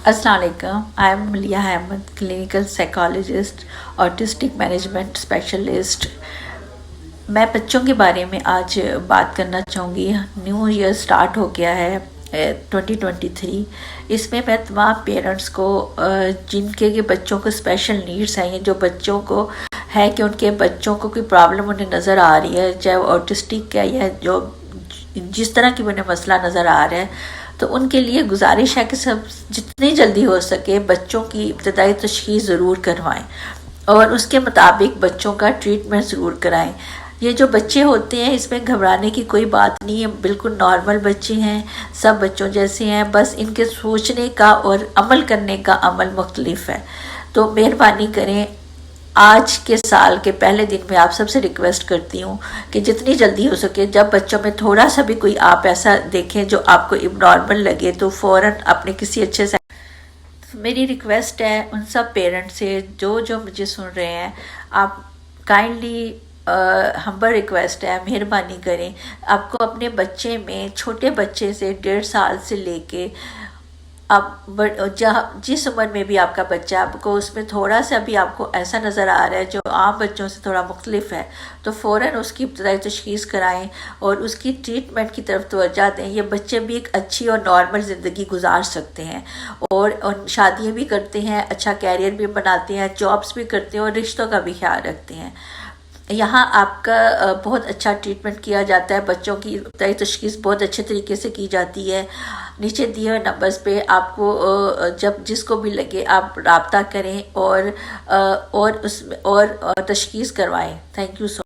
السلام علیکم. I am Maliya Ahmed, clinical psychologist, autistic management specialist. میں بچوں کے بارے میں آج بات کرنا چاہوں گی. نیو ایئر سٹارٹ ہو گیا ہے 2023. اس میں میں تمام پیرنٹس کو جن کے بچوں کو اسپیشل نیڈس ہیں, جو بچوں کو ہے کہ ان کے بچوں کو کوئی پرابلم انہیں نظر آ رہی ہے, چاہے وہ آٹسٹک ہے یا جو جس طرح کی انہیں مسئلہ نظر آ رہا ہے, تو ان کے لیے گزارش ہے کہ سب جتنی جلدی ہو سکے بچوں کی ابتدائی تشخیص ضرور کروائیں اور اس کے مطابق بچوں کا ٹریٹمنٹ ضرور کرائیں. یہ جو بچے ہوتے ہیں اس میں گھبرانے کی کوئی بات نہیں ہے, بالکل نارمل بچے ہیں, سب بچوں جیسے ہیں, بس ان کے سوچنے کا اور عمل کرنے کا عمل مختلف ہے. تو مہربانی کریں, آج کے سال کے پہلے دن میں آپ سب سے ریکویسٹ کرتی ہوں کہ جتنی جلدی ہو سکے جب بچوں میں تھوڑا سا بھی کوئی آپ ایسا دیکھیں جو آپ کو اب نارمل لگے تو فوراً اپنے کسی اچھے سے. میری ریکویسٹ ہے ان سب پیرنٹ سے جو مجھے سن رہے ہیں, آپ کائنڈلی ہمبل ریکویسٹ ہے, مہربانی کریں آپ کو اپنے بچے میں, چھوٹے بچے سے 1.5 سال سے لے کے اب جس عمر میں بھی آپ کا بچہ, آپ کو اس میں تھوڑا سا بھی آپ کو ایسا نظر آ رہا ہے جو عام بچوں سے تھوڑا مختلف ہے, تو فوراً اس کی ابتدائی تشخیص کرائیں اور اس کی ٹریٹمنٹ کی طرف توجہ دیں. یہ بچے بھی ایک اچھی اور نارمل زندگی گزار سکتے ہیں اور شادیاں بھی کرتے ہیں, اچھا کیریئر بھی بناتے ہیں, جابس بھی کرتے ہیں اور رشتوں کا بھی خیال رکھتے ہیں. یہاں آپ کا بہت اچھا ٹریٹمنٹ کیا جاتا ہے, بچوں کی ابتدائی تشخیص بہت اچھے طریقے سے کی جاتی ہے. نیچے دیے ہوئے نمبرز پہ آپ کو جب جس کو بھی لگے آپ رابطہ کریں اور تشخیص کروائیں. Thank you so